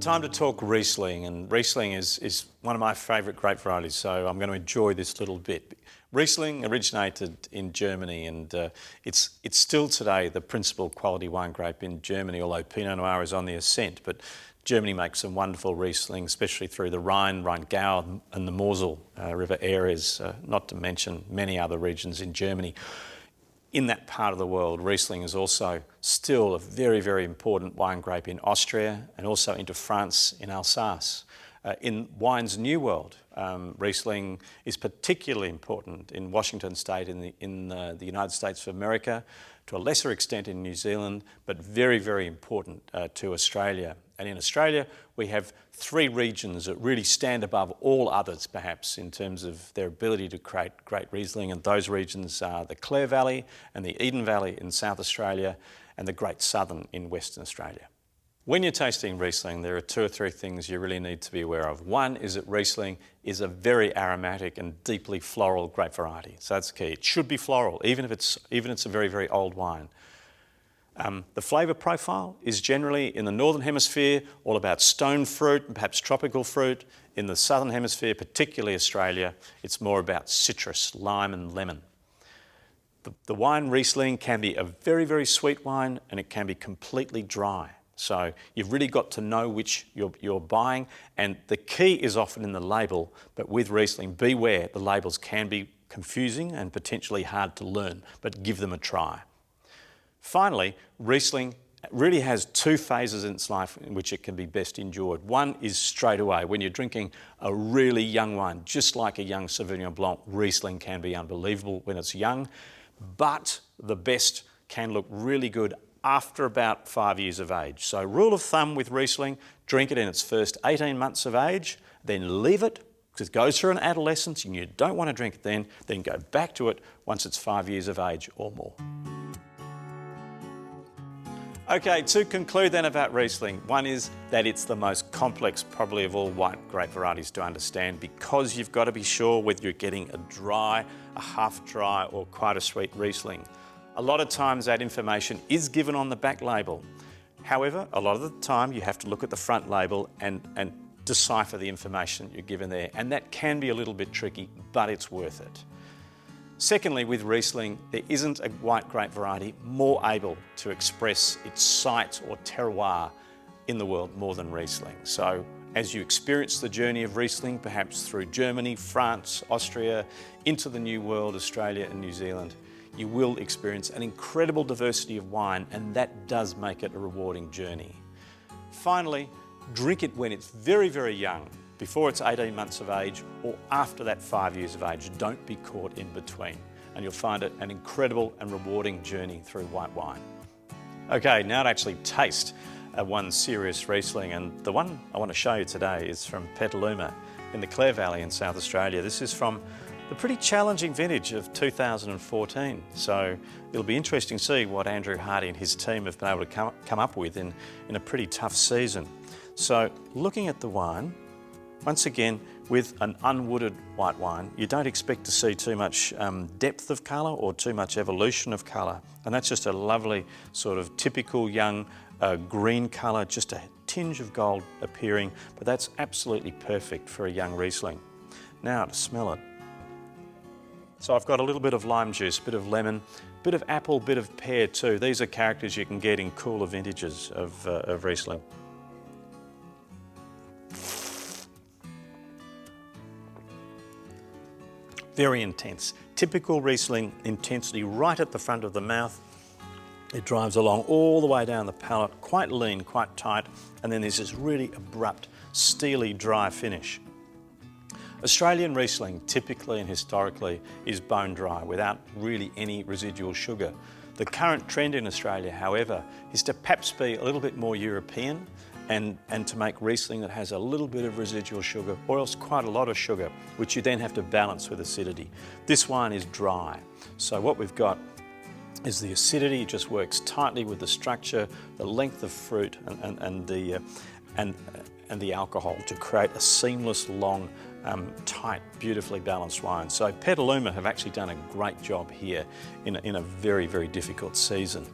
Time to talk Riesling, and Riesling is one of my favourite grape varieties, so I'm going to enjoy this little bit. Riesling originated in Germany, and it's still today the principal quality wine grape in Germany, although Pinot Noir is on the ascent. But Germany makes some wonderful Riesling, especially through the Rhine, Rheingau and the Mosel River areas, not to mention many other regions in Germany. In that part of the world, Riesling is also still a very, very important wine grape in Austria and also into France in Alsace. In wine's new world, Riesling is particularly important in Washington State in the United States of America, to a lesser extent in New Zealand, but very, very important to Australia. And in Australia, we have three regions that really stand above all others, perhaps, in terms of their ability to create great Riesling. And those regions are the Clare Valley and the Eden Valley in South Australia and the Great Southern in Western Australia. When you're tasting Riesling, there are two or three things you really need to be aware of. One is that Riesling is a very aromatic and deeply floral grape variety. So that's key. It should be floral, even if it's a very, very old wine. The flavour profile is generally, in the Northern Hemisphere, all about stone fruit and perhaps tropical fruit. In the Southern Hemisphere, particularly Australia, it's more about citrus, lime and lemon. The wine Riesling can be a very, very sweet wine, and it can be completely dry. So you've really got to know which you're buying, and the key is often in the label, but with Riesling, beware, the labels can be confusing and potentially hard to learn, but give them a try. Finally, Riesling really has two phases in its life in which it can be best enjoyed. One is straight away, when you're drinking a really young wine, just like a young Sauvignon Blanc. Riesling can be unbelievable when it's young, but the best can look really good after about 5 years of age. So rule of thumb with Riesling, drink it in its first 18 months of age, then leave it, because it goes through an adolescence and you don't want to drink it then go back to it once it's 5 years of age or more. Okay, to conclude then about Riesling, one is that it's the most complex probably of all white grape varieties to understand, because you've got to be sure whether you're getting a dry, a half dry or quite a sweet Riesling. A lot of times that information is given on the back label. However, a lot of the time you have to look at the front label and decipher the information you're given there, and that can be a little bit tricky, but it's worth it. Secondly, with Riesling, there isn't a white grape variety more able to express its site or terroir in the world more than Riesling. So as you experience the journey of Riesling, perhaps through Germany, France, Austria, into the New World, Australia and New Zealand, you will experience an incredible diversity of wine, and that does make it a rewarding journey. Finally, drink it when it's very, very young, before it's 18 months of age or after that 5 years of age. Don't be caught in between, and you'll find it an incredible and rewarding journey through white wine. Okay, now to actually taste one serious Riesling, and the one I want to show you today is from Petaluma in the Clare Valley in South Australia. This is from the pretty challenging vintage of 2014. So it'll be interesting to see what Andrew Hardy and his team have been able to come up with in a pretty tough season. So looking at the wine, once again, with an unwooded white wine, you don't expect to see too much depth of colour or too much evolution of colour. And that's just a lovely sort of typical young green colour, just a tinge of gold appearing, but that's absolutely perfect for a young Riesling. Now to smell it. So I've got a little bit of lime juice, a bit of lemon, a bit of apple, a bit of pear too. These are characters you can get in cooler vintages of Riesling. Very intense. Typical Riesling intensity right at the front of the mouth. It drives along all the way down the palate, quite lean, quite tight, and then there's this really abrupt, steely, dry finish. Australian Riesling, typically and historically, is bone dry without really any residual sugar. The current trend in Australia, however, is to perhaps be a little bit more European and to make Riesling that has a little bit of residual sugar, or else quite a lot of sugar, which you then have to balance with acidity. This wine is dry, so what we've got is the acidity just works tightly with the structure, the length of fruit and the alcohol to create a seamless, long, tight, beautifully balanced wine. So Petaluma have actually done a great job here in a very, very difficult season.